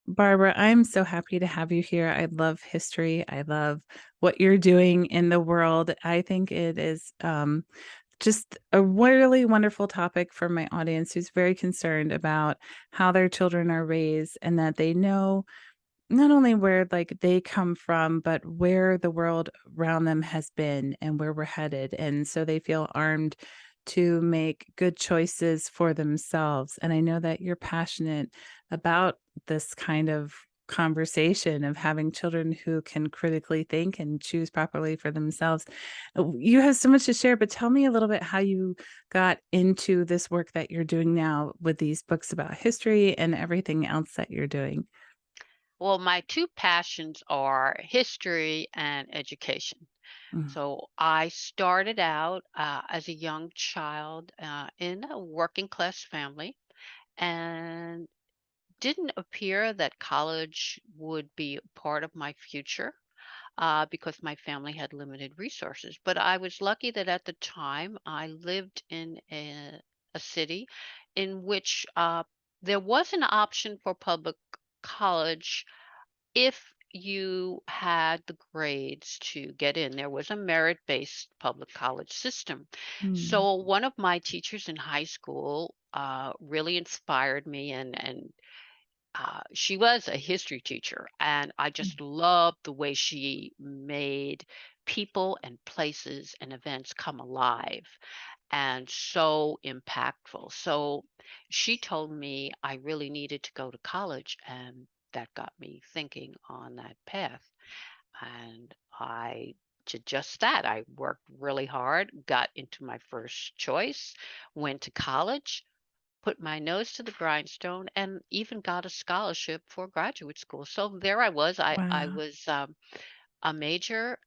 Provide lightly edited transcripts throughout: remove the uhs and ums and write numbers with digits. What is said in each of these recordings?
Barbara, I'm so happy to have you here. I love history. I love what you're doing in the world. I think it is just a really wonderful topic for my audience who's very concerned about how their children are raised and that they know not only where like they come from, but where the world around them has been and where we're headed. And so they feel armed to make good choices for themselves. And I know that you're passionate about this kind of conversation of having children who can critically think and choose properly for themselves. You have so much to share, but tell me a little bit how you got into this work that you're doing now with these books about history and everything else that you're doing. Well, my two passions are history and education. Mm. So I started out as a young child in a working class family and didn't appear that college would be part of my future because my family had limited resources. But I was lucky that at the time I lived in a city in which there was an option for public college if you had the grades to get in. There was a merit-based public college system. Mm. So one of my teachers in high school really inspired me, and she was a history teacher, and I just loved the way she made people and places and events come alive and so impactful. So she told me I really needed to go to college, and that got me thinking on that path. And I did just that. I worked really hard, got into my first choice, went to college, put my nose to the grindstone, and even got a scholarship for graduate school. So there I was. I Wow. was a major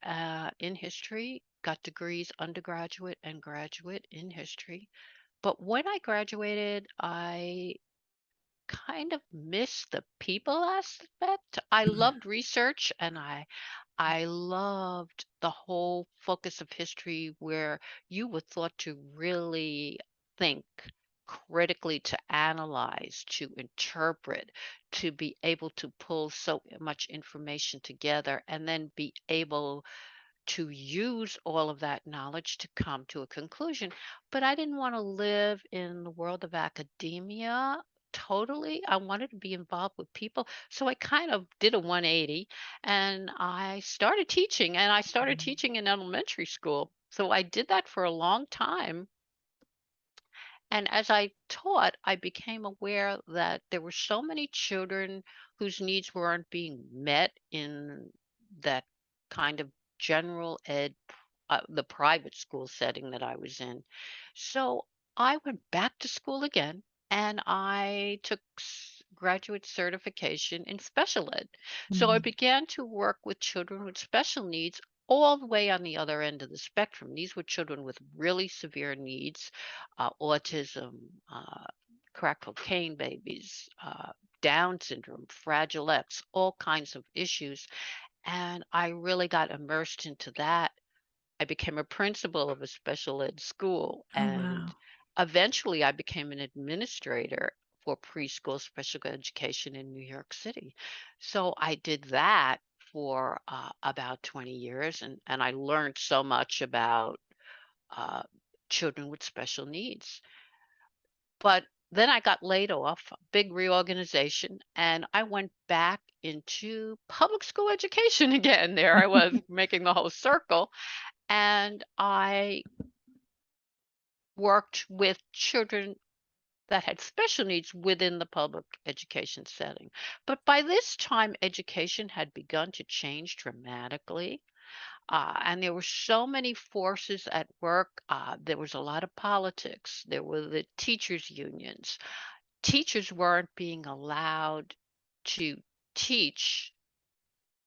in history, got degrees undergraduate and graduate in history. But when I graduated, I kind of missed the people aspect. I loved research, and I loved the whole focus of history where you were thought to really think critically, to analyze, to interpret, to be able to pull so much information together and then be able to use all of that knowledge to come to a conclusion. But I didn't want to live in the world of academia totally. I wanted to be involved with people. So I kind of did a 180 and I started teaching, and I started teaching in elementary school. So I did that for a long time. And as I taught, I became aware that there were so many children whose needs weren't being met in that kind of general ed, the private school setting that I was in. So I went back to school again and I took graduate certification in special ed. So I Mhm. began to work with children with special needs all the way on the other end of the spectrum. These were children with really severe needs, autism, crack cocaine babies, Down syndrome, Fragile X, all kinds of issues. And I really got immersed into that. I became a principal of a special ed school, Oh, and wow. eventually I became an administrator for preschool special education in New York City. So I did that for about 20 years, and I learned so much about uh, children with special needs. But then I got laid off, big reorganization, and I went back into public school education again. There I was making the whole circle. And I worked with children that had special needs within the public education setting. But by this time, education had begun to change dramatically. And there were so many forces at work. There was a lot of politics. There were the teachers' unions. Teachers weren't being allowed to teach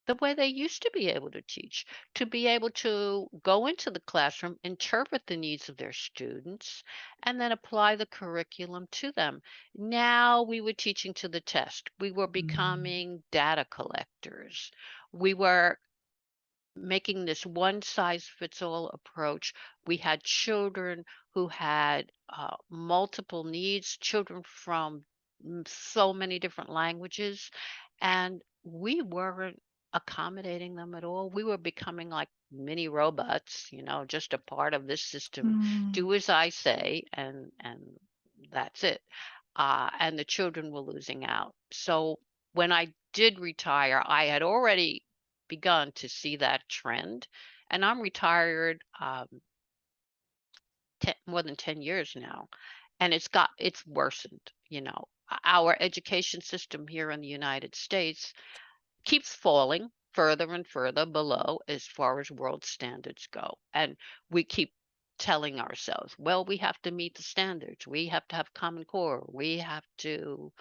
the way they used to be able to teach, to be able to go into the classroom, interpret the needs of their students, and then apply the curriculum to them. Now we were teaching to the test. We were Mm. becoming data collectors. We were making this one size fits all approach. We had children who had multiple needs, children from so many different languages, and we weren't accommodating them at all. We were becoming like mini robots, just a part of this system. Mm, Do as I say, and that's it. And the children were losing out. So when I did retire, I had already begun to see that trend, and I'm retired more than 10 years now, and it's worsened. Our education system here in the United States keeps falling further and further below as far as world standards go. And we keep telling ourselves, well, we have to meet the standards. We have to have Common Core. We have to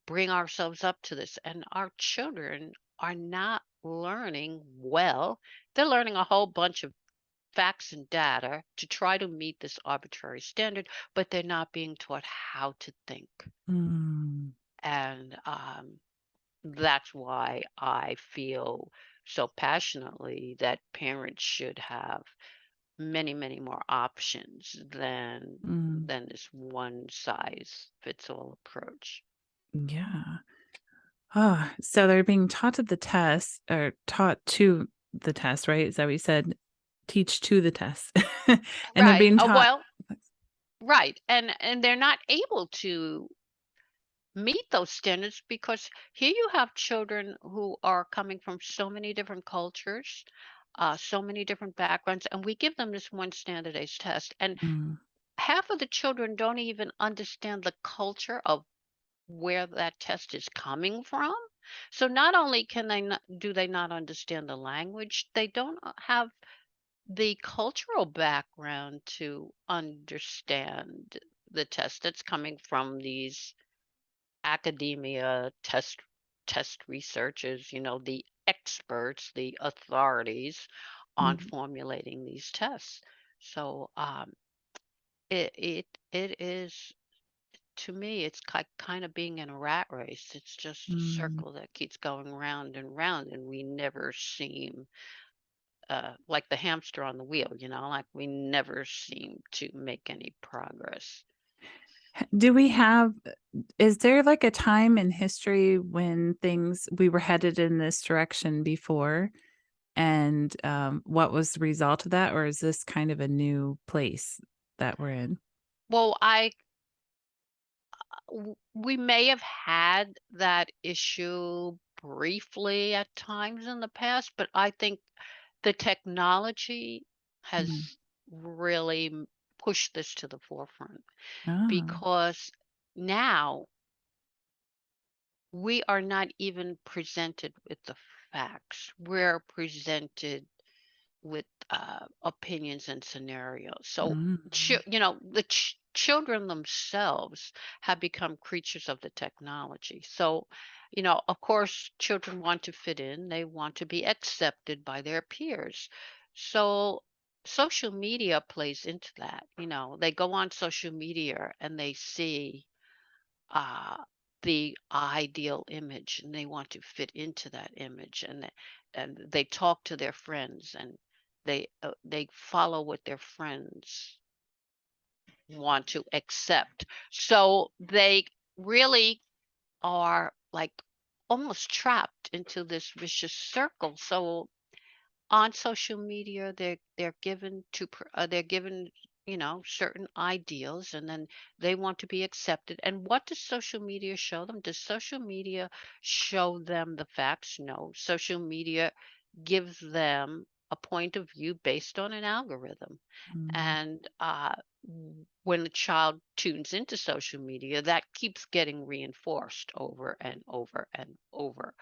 bring ourselves up to this. And our children are not learning well. They're learning a whole bunch of facts and data to try to meet this arbitrary standard, but they're not being taught how to think. mm, And that's why I feel so passionately that parents should have many, many more options mm. than this one size fits all approach. Yeah. Ah, so they're being taught to the test or taught to the test, right? Is that what you said? Teach to the test. And they're Right. being taught. Well, right. And they're not able to meet those standards because here you have children who are coming from so many different cultures, so many different backgrounds, and we give them this one standardized test. And Mm, half of the children don't even understand the culture of where that test is coming from. So not only can they not, do they not understand the language, they don't have the cultural background to understand the test that's coming from these academia test researchers, the experts, the authorities on mm, formulating these tests. So it is, to me, it's kind of being in a rat race. It's just a mm. circle that keeps going round and round, and we never seem like the hamster on the wheel, like we never seem to make any progress. Do we have is there like a time in history when things we were headed in this direction before? And, what was the result of that, or is this kind of a new place that we're in? Well, we may have had that issue briefly at times in the past, but I think the technology Mm. has really pushed this to the forefront Oh. because now we are not even presented with the facts. We're presented with opinions and scenarios. So, Mm. the children themselves have become creatures of the technology. So, of course, children want to fit in, they want to be accepted by their peers. So, social media plays into that. They go on social media and they see uh, the ideal image and they want to fit into that image, and they talk to their friends, and they follow what their friends want to accept, so they really are like almost trapped into this vicious circle. So on social media they're given certain ideals, and then they want to be accepted. And what does social media show them? Does social media show them the facts? No. Social media gives them a point of view based on an algorithm. Mm. And when the child tunes into social media, that keeps getting reinforced over and over and over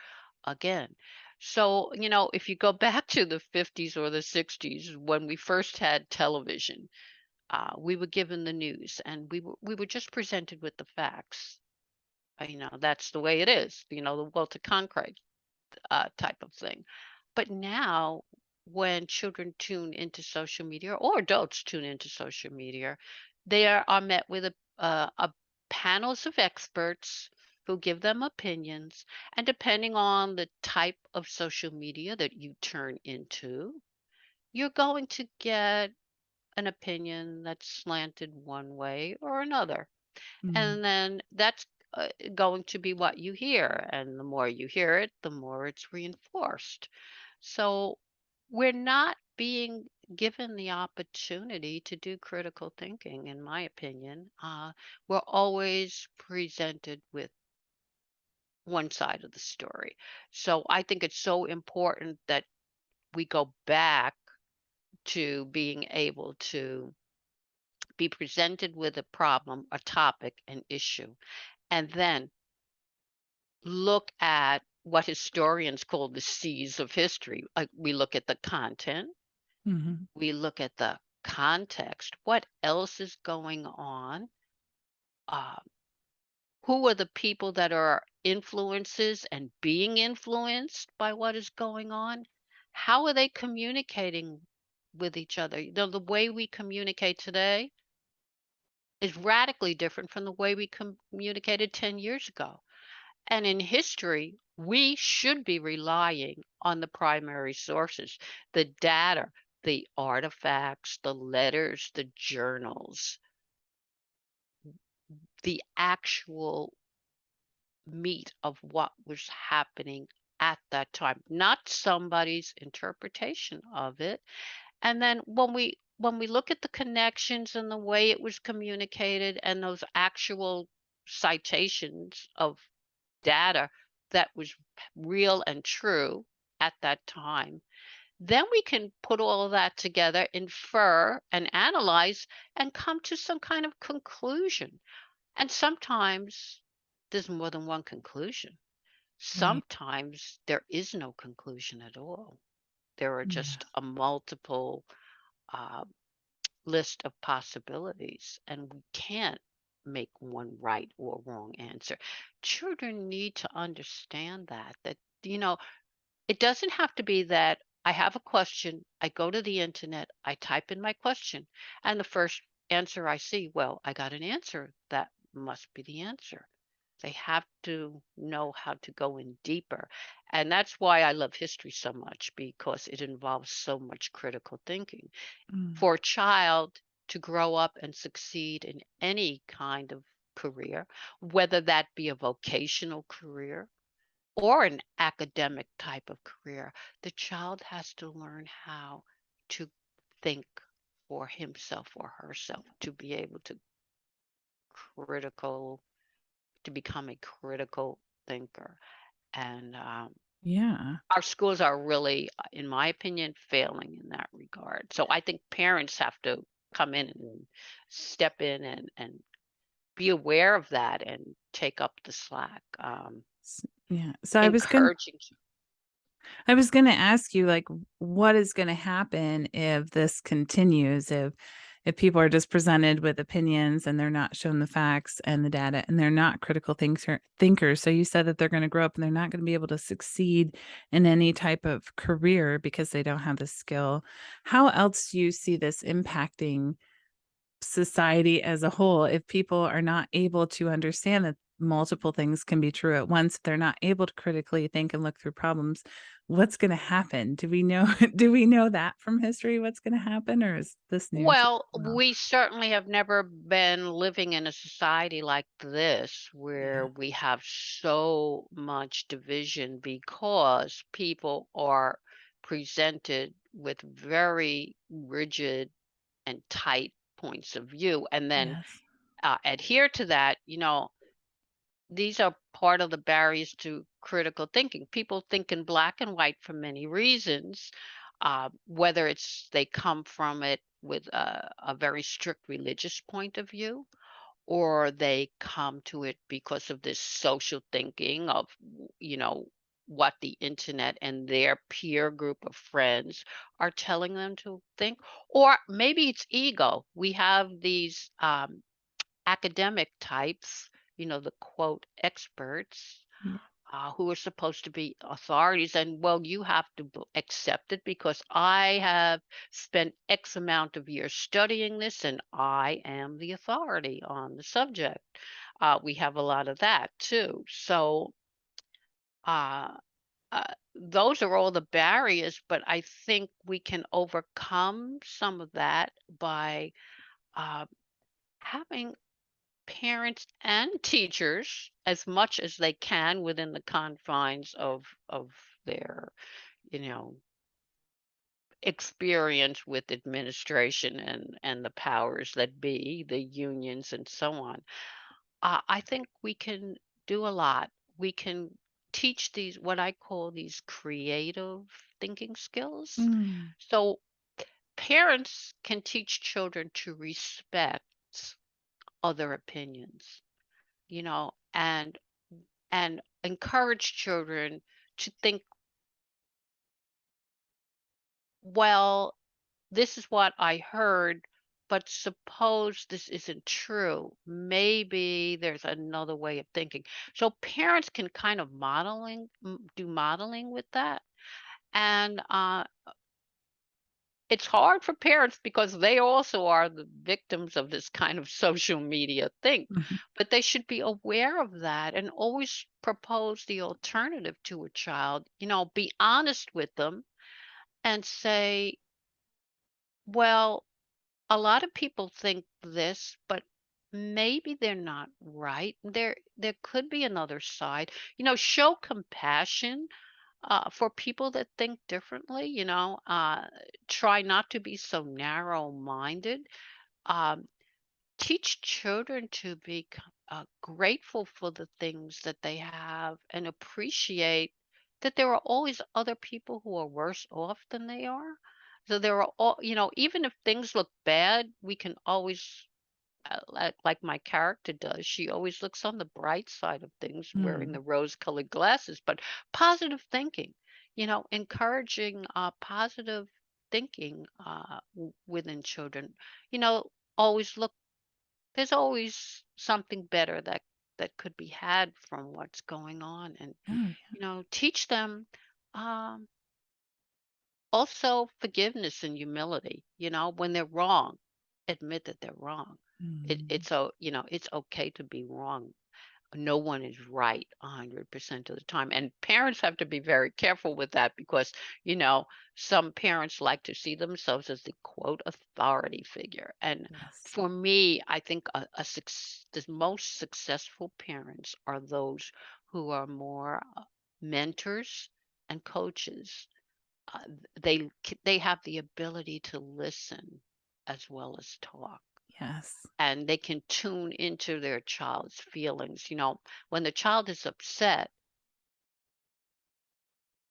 again. So, if you go back to the 50s or the 60s when we first had television, we were given the news and we were just presented with the facts. That's the way it is, the Walter Cronkite type of thing. But now, when children tune into social media or adults tune into social media, they are met with a panels of experts who give them opinions. And depending on the type of social media that you turn into, you're going to get an opinion that's slanted one way or another. Mm. And then that's going to be what you hear, and the more you hear it, the more it's reinforced. So we're not being given the opportunity to do critical thinking, in my opinion. We're always presented with one side of the story. So I think it's so important that we go back to being able to be presented with a problem, a topic, an issue, and then look at what historians call the C's of history. We look at the content, Mhm. we look at the context, what else is going on, uh, who are the people that are influences and being influenced by what is going on, how are they communicating with each other. The way we communicate today is radically different from the way we communicated 10 years ago. And in history, we should be relying on the primary sources, the data, the artifacts, the letters, the journals, the actual meat of what was happening at that time, not somebody's interpretation of it. And then when we look at the connections and the way it was communicated and those actual citations of data that was real and true at that time, then we can put all of that together, infer and analyze, and come to some kind of conclusion. And sometimes there's more than one conclusion. Right. Sometimes there is no conclusion at all. There are Yeah. just a multiple uh, list of possibilities, and we can't make one right or wrong answer. Children need to understand that it doesn't have to be that I have a question, I go to the internet, I type in my question, and the first answer I see, well, I got an answer. That must be the answer. They have to know how to go in deeper. And that's why I love history so much, because it involves so much critical thinking. Mm. For a child to grow up and succeed in any kind of career, whether that be a vocational career or an academic type of career, the child has to learn how to think for himself or herself, to be able critical to become a critical thinker. And Yeah. our schools are really, in my opinion, failing in that regard. So I think parents have to come in and step in and be aware of that and take up the slack, Yeah. So encouraging. I was gonna ask you, like, what is gonna happen if this continues? If people are just presented with opinions and they're not shown the facts and the data and they're not critical thinkers. So you said that they're gonna grow up and they're not gonna be able to succeed in any type of career because they don't have the skill. How else do you see this impacting society as a whole if people are not able to understand that multiple things can be true at once, they're not able to critically think and look through problems, what's going to happen? Do we know do we know that from history what's going to happen, or is this new to Well, well, we certainly have never been living in a society like this where yeah. we have so much division because people are presented with very rigid and tight points of view and then Yes. adhere to that. These are part of the barriers to critical thinking. People think in black and white for many reasons, whether it's they come from it with a very strict religious point of view, or they come to it because of this social thinking of, what the internet and their peer group of friends are telling them to think, or maybe it's ego. We have these academic types, the quote experts, Yeah. who are supposed to be authorities. And well, you have to accept it because I have spent X amount of years studying this and I am the authority on the subject. We have a lot of that too. So, uh, those are all the barriers, but I think we can overcome some of that by uh, having parents and teachers, as much as they can within the confines of their, you know, experience with administration and the powers that be, the unions and so on. I think we can do a lot. We can teach these, what I call these creative thinking skills. Mm. So parents can teach children to respect other opinions, and encourage children to think, well, this is what I heard, but suppose this isn't true. Maybe there's another way of thinking. So parents can kind of do modeling with that. And it's hard for parents because they also are the victims of this kind of social media thing. Mhm. But they should be aware of that and always propose the alternative to a child. Be honest with them and say, well, a lot of people think this, but maybe they're not right. There could be another side. Show compassion for people that think differently. Try not to be so narrow-minded. Um, Teach children to be grateful for the things that they have and appreciate that there are always other people who are worse off than they are. So there are all, even if things look bad, we can always, like my character does, she always looks on the bright side of things wearing Mm. the rose-colored glasses, but positive thinking, encouraging positive thinking within children. You know, always look there's always something better that could be had from what's going on, and Oh, yeah. teach them um also forgiveness and humility. When they're wrong, admit that they're wrong. Mm. It's okay to be wrong. No one is right 100% of the time. And parents have to be very careful with that because, you know, some parents like to see themselves as the quote authority figure. And Yes. for me, I think the most successful parents are those who are more mentors and coaches. They have the ability to listen as well as talk, Yes. and they can tune into their child's feelings. When the child is upset,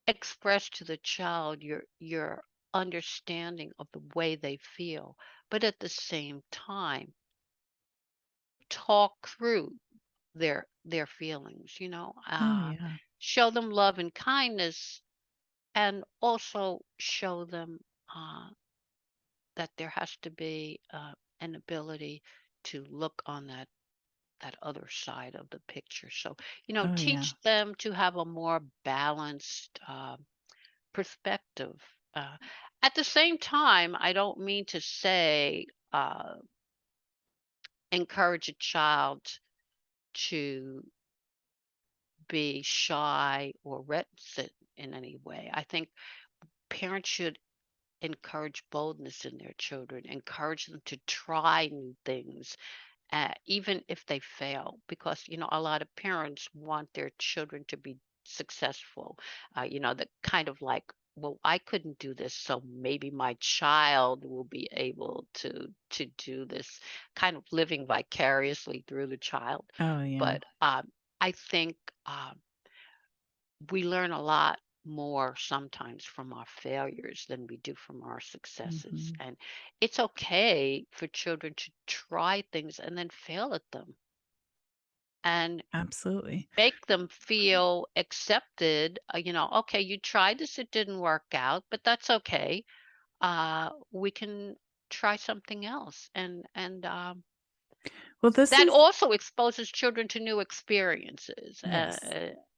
express to the child your understanding of the way they feel, but at the same time, talk through their feelings. Oh, yeah. Show them love and kindness, and also show them that there has to be an ability to look on that other side of the picture. So, Oh, yeah. teach them to have a more balanced perspective. Uh, at the same time, I don't mean to say encourage a child to be shy or reticent in any way. I think parents should encourage boldness in their children, encourage them to try new things, even if they fail, because a lot of parents want their children to be successful. The kind of like, well, I couldn't do this, so maybe my child will be able to do this, kind of living vicariously through the child. Oh, yeah. But I think we learn a lot more sometimes from our failures than we do from our successes. Mhm. And it's okay for children to try things and then fail at them and Absolutely. make them feel accepted. Okay, you tried this, it didn't work out, but that's okay. We can try something else. And Well, this that is also exposes children to new experiences yes.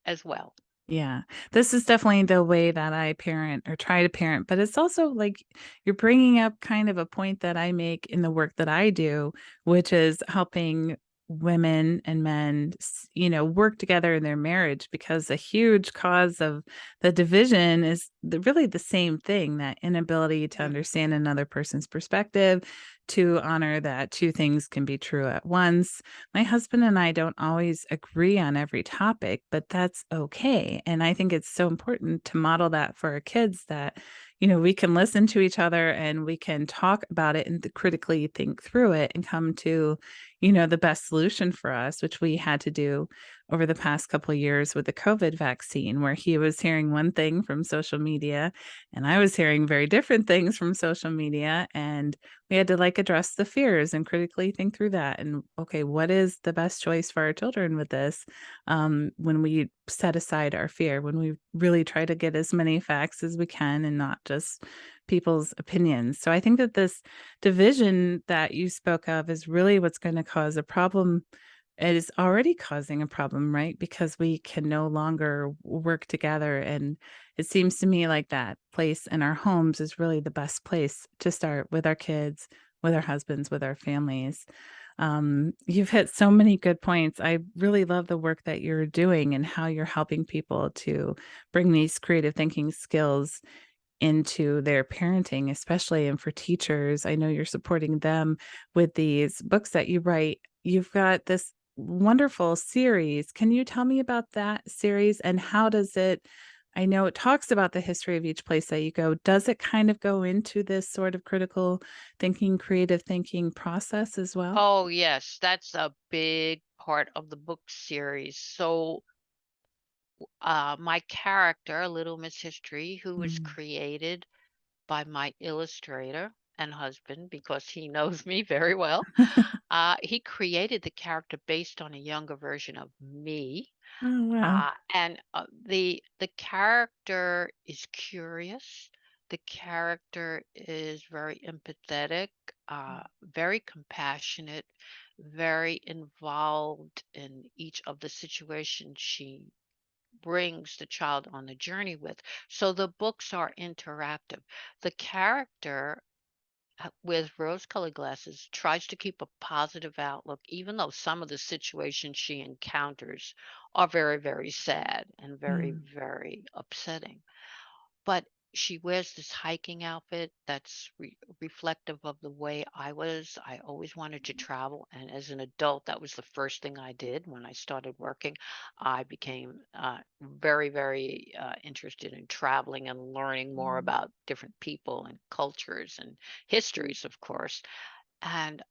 as well. Yeah. This is definitely the way that I parent or try to parent, but it's also like you're bringing up kind of a point that I make in the work that I do, which is helping women and men, work together in their marriage because a huge cause of the division is really the same thing, that inability to Mm, understand another person's perspective, to honor that two things can be true at once. My husband and I don't always agree on every topic, but that's okay. And I think it's so important to model that for our kids that, we can listen to each other and we can talk about it and critically think through it and come to, the best solution for us, which we had to do over the past couple of years with the COVID vaccine, where he was hearing one thing from social media and I was hearing very different things from social media. And we had to address the fears and critically think through that. And okay, what is the best choice for our children with this? When we set aside our fear, when we really try to get as many facts as we can and not just people's opinions. So I think that this division that you spoke of is really what's going to cause a problem. It is already causing a problem, right? Because we can no longer work together. And it seems to me like that place in our homes is really the best place to start with our kids, with our husbands, with our families. You've hit so many good points. I really love the work that you're doing and how you're helping people to bring these creative thinking skills into their parenting, especially and for teachers. I know you're supporting them with these books that you write. You've got this wonderful series. Can you tell me about that series and how does it I know it talks about the history of each place that you go. Does it kind of go into this sort of critical thinking, creative thinking process as well? Oh, yes, that's a big part of the book series. So, my character, Little Miss History, who was Mm. created by my illustrator and husband because he knows me very well. He created the character based on a younger version of me. Oh, wow. And the character is curious. The character is very empathetic, very compassionate, very involved in each of the situations she brings the child on the journey with. So the books are interactive. The character with rose-colored glasses tries to keep a positive outlook, even though some of the situations she encounters are very, very sad and very, Mm. very upsetting. But she wears this hiking outfit that's reflective of the way I was. I always wanted to travel, and as an adult, that was the first thing I did when I started working. I became very, very interested in traveling and learning more Mm. about different people and cultures and histories, of course. And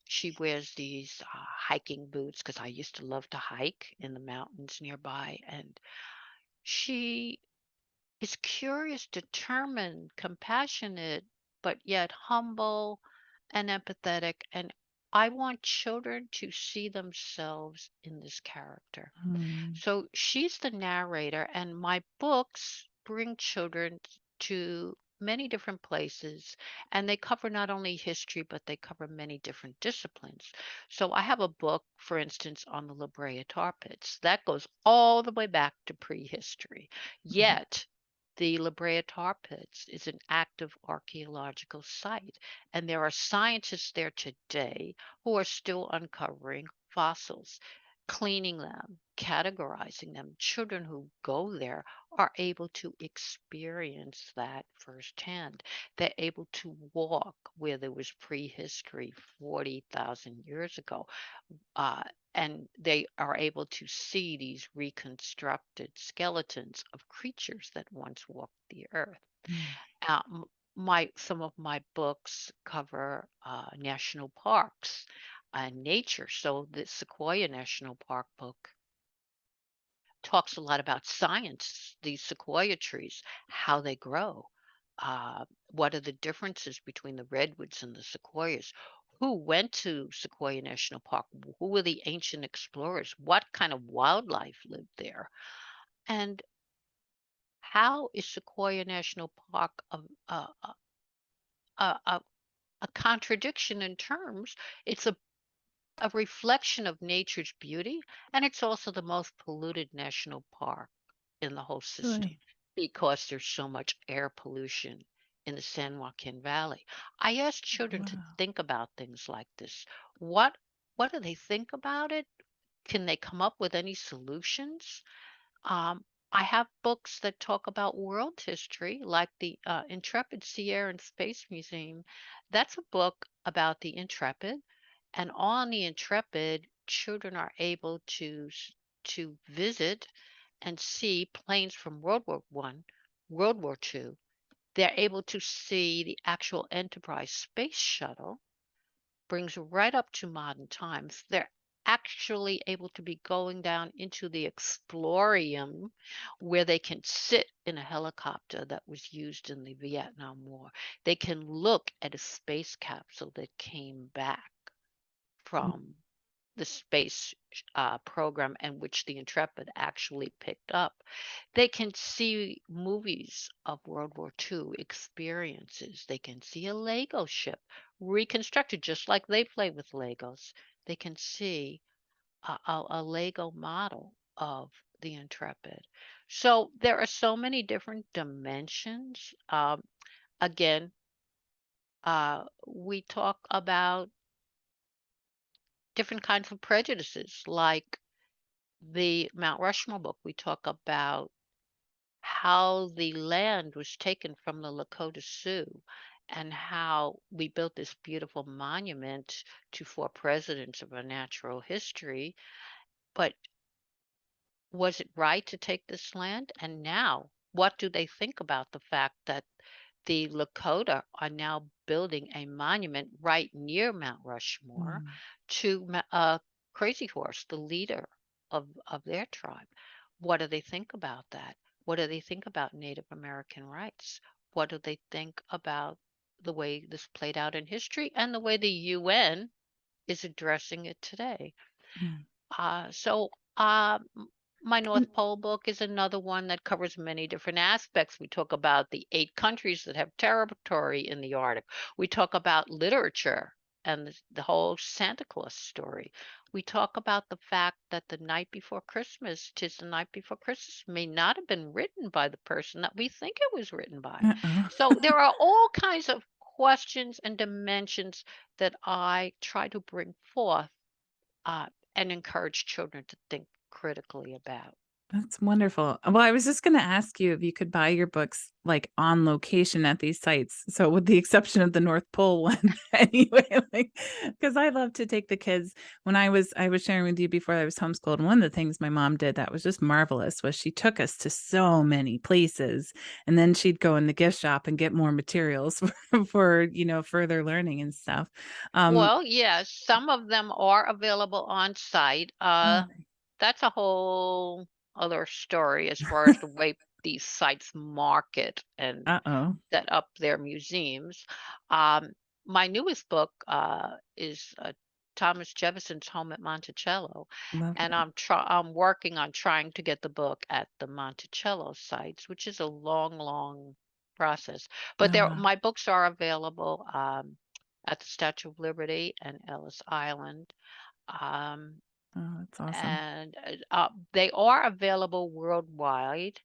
she wears these hiking boots because I used to love to hike in the mountains nearby, and she is curious, determined, compassionate, but yet humble and empathetic. And I want children to see themselves in this character. Mm. So she's the narrator, and my books bring children to many different places, and they cover not only history, but they cover many different disciplines. So I have a book, for instance, on the La Brea tar pits. That goes all the way back to prehistory. Mhm. Yet, the La Brea tar pits is an active archaeological site, and there are scientists there today who are still uncovering fossils, cleaning them, categorizing them. Children who go there are able to experience that firsthand. They're able to walk where there was prehistory 40,000 years ago. Uh, and they are able to see these reconstructed skeletons of creatures that once walked the earth. Mm. Uh, m- my Some of my books cover national parks and nature. So the Sequoia National Park book talks a lot about science, these sequoia trees, how they grow. What are the differences between the redwoods and the sequoias? Who went to Sequoia National Park? Who were the ancient explorers? What kind of wildlife lived there? And how is Sequoia National Park a, a, a contradiction in terms? It's a reflection of nature's beauty, and it's also the most polluted national park in the whole system Really? because there's so much air pollution in the San Joaquin Valley. I ask children to Wow. think about things like this. What what do they think about it? Can they come up with any solutions? Um, I have books that talk about world history, like the Intrepid Sea, Air, and Space Museum. That's a book. about the Intrepid, and on the Intrepid, children are able to visit and see planes from World War I, World War II. They're able to see the actual Enterprise space shuttle, brings right up to modern times. They're actually able to be going down into the Explorium where they can sit in a helicopter that was used in the Vietnam War. They can look at a space capsule that came back from the space program and which the Intrepid actually picked up. They can see movies of World War II experiences. They can see a Lego ship reconstructed just like they play with Legos. They can see a Lego model of the Intrepid. So there are so many different dimensions. Again, we talk about different kinds of prejudices, like the Mount Rushmore book. We talk about how the land was taken from the Lakota Sioux and how we built this beautiful monument to four presidents of our natural history. But was it right to take this land? And now, what do they think about the fact that the Lakota are now building a monument right near Mount Rushmore Mm, to Crazy Horse, the leader of their tribe? What do they think about that? What do they think about Native American rights? What do they think about the way this played out in history and the way the UN is addressing it today? mm. So, uh, m- my And North Pole book is another one that covers many different aspects. We talk about the 8 countries that have territory in the Arctic. We talk about literature and the whole Santa Claus story. We talk about the fact that the night before Christmas, 'tis the night before Christmas, may not have been written by the person that we think it was written by. uh-oh. So there are all kinds of questions and dimensions that I try to bring forth uh, and encourage children to think critically about. That's wonderful. Well, I was just gonna ask you if you could buy your books, like, on location at these sites. So with the exception of the North Pole one, anyway, like, because I love to take the kids when I was sharing with you before I was homeschooled, and one of the things my mom did that was just marvelous was she took us to so many places, and then she'd go in the gift shop and get more materials for further learning and stuff. Um, Well, yes, some of them are available on site. oh, That's a whole other story as far as the way these sites market and uh-oh, set up their museums. Um, my newest book is Thomas Jefferson's Home at Monticello, and lovely. I'm working on trying to get the book at the Monticello sites, which is a long, long process. But Oh, there, wow. my books are available at the Statue of Liberty and Ellis Island. Um, Oh, that's awesome. and they are available worldwide.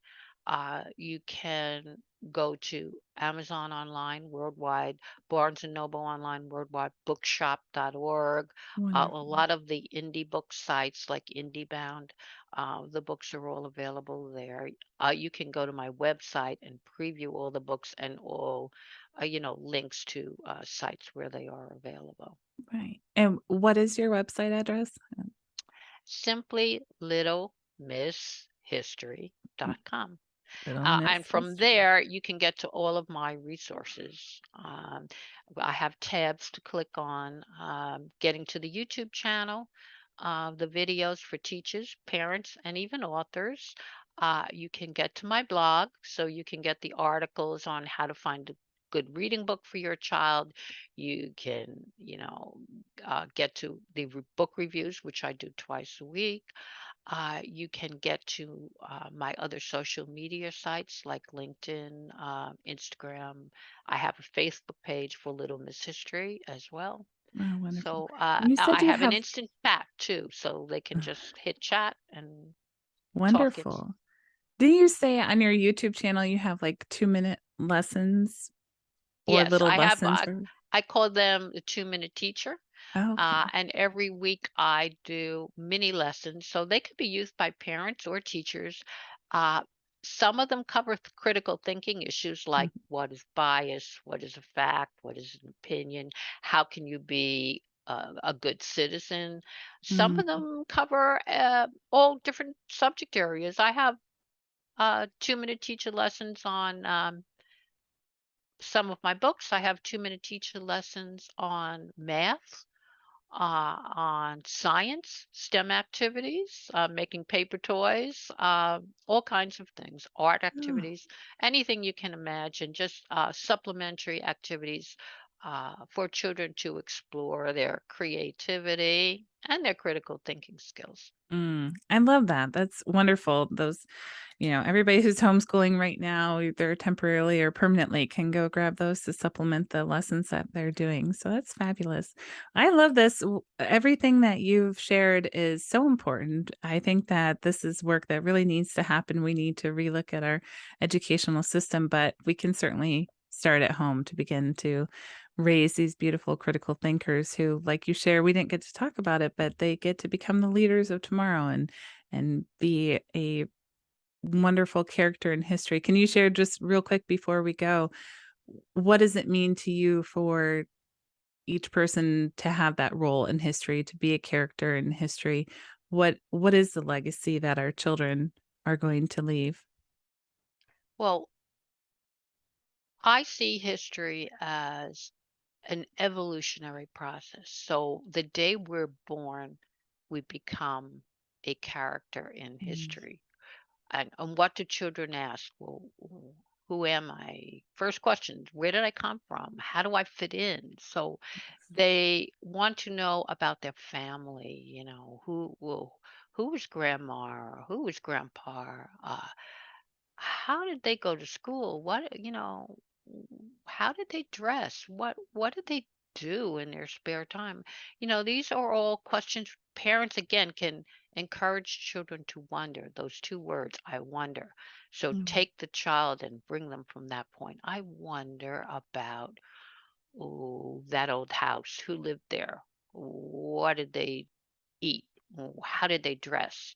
You can go to Amazon online worldwide, Barnes and Noble online worldwide, bookshop.org. A Wonderful. lot of the indie book sites like IndieBound, the books are all available there. You can go to my website and preview all the books and all, links to sites where they are available. Right. And what is your website address? Simply littlemisshistory.com. Little And Miss from History. there, you can get to all of my resources. I have tabs to click on, getting to the YouTube channel, the videos for teachers, parents, and even authors. You can get to my blog, so you can get the articles on how to find a good reading book for your child. You can, get to the book reviews, which I do twice a week. You can get to my other social media sites like LinkedIn, Instagram. I have a Facebook page for Little Miss History as well. Oh, wonderful. So And you said I you have an have instant chat too, so they can just hit chat and talk. It's wonderful. Did you say on your YouTube channel you have like 2-minute lessons or yes, little I have. lessons for I call them the 2 minute teacher. oh, okay. And every week I do mini lessons, so they could be used by parents or teachers. Uh, some of them cover critical thinking issues like Mhm. what is bias, what is a fact, what is an opinion, how can you be a good citizen. Some of Mm. them cover all different subject areas. I have 2-minute teacher lessons on some of my books. I have 2-minute teacher lessons on math, on science, STEM activities, making paper toys, all kinds of things, art Oh. activities, anything you can imagine, just supplementary activities for children to explore their creativity and their critical thinking skills. I love that. That's wonderful. Those, everybody who's homeschooling right now, either temporarily or permanently, can go grab those to supplement the lessons that they're doing. So that's fabulous. I love this. Everything that you've shared is so important. I think that this is work that really needs to happen. We need to relook at our educational system, but we can certainly start at home to begin to raise these beautiful critical thinkers who, like you share, we didn't get to talk about it, but they get to become the leaders of tomorrow and be a wonderful character in history. Can you share just real quick before we go, what does it mean to you for each person to have that role in history, to be a character in history? What is the legacy that our children are going to leave? Well, I see history as an evolutionary process. So the day we're born, we become a character in Mm, history. And what do children ask? Well, who am I? First question, where did I come from? How do I fit in? So they want to know about their family, who was grandma, who was grandpa, how did they go to school? How did they dress? What did they do in their spare time? These are all questions parents again can encourage children to wonder. Those two words, I wonder. So mm, take the child and bring them from that point. I wonder about that old house. Who lived there? What did they eat? How did they dress?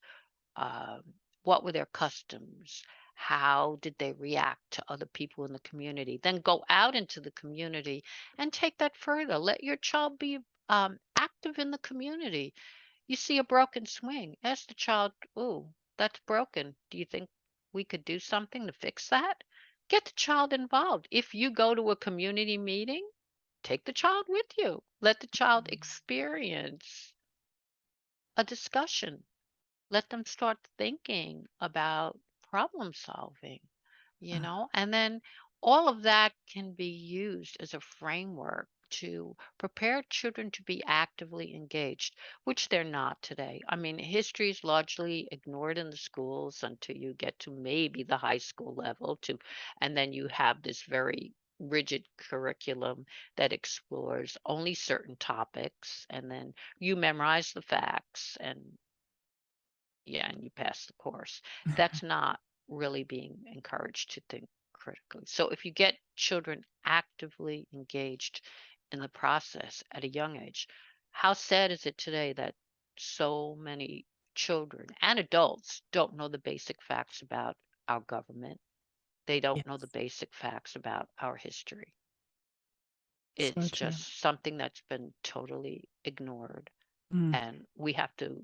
What were their customs? How did they react to other people in the community? Then go out into the community and take that further. Let your child be active in the community. You see a broken swing, ask the child, "Oh, that's broken. Do you think we could do something to fix that?" Get the child involved. If you go to a community meeting, take the child with you. Let the child experience a discussion, let them start thinking about problem solving, ah, and then all of that can be used as a framework to prepare children to be actively engaged, which they're not today. I mean, history is largely ignored in the schools until you get to maybe the high school level and then you have this very rigid curriculum that explores only certain topics, and then you memorize the facts and yeah, and you pass the course. That's not really being encouraged to think critically. So if you get children actively engaged in the process at a young age, how sad is it today that so many children and adults don't know the basic facts about our government? They don't know the yes, basic facts about our history. so It's true. just something that's been totally ignored, Mm. and we have to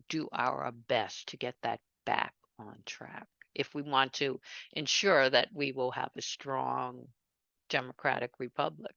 do our best to get that back on track if we want to ensure that we will have a strong democratic republic.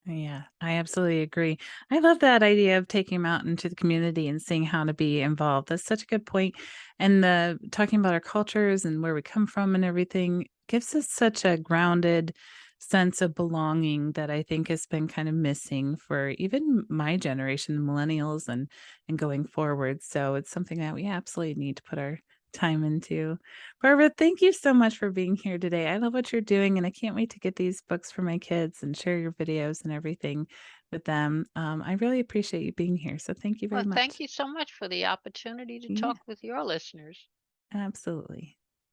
Yeah, I absolutely agree. I love that idea of taking them out into the community and seeing how to be involved. That's such a good point. And the talking about our cultures and where we come from and everything gives us such a grounded sense of belonging that I think has been kind of missing for even my generation, the millennials and going forward. So it's something that we absolutely need to put our time into. Barbara, thank you so much for being here today. I love what you're doing, and I can't wait to get these books for my kids and share your videos and everything with them. I really appreciate you being here. So thank you very Well, thank much. you so much for the opportunity to Yeah, talk with your listeners. absolutely.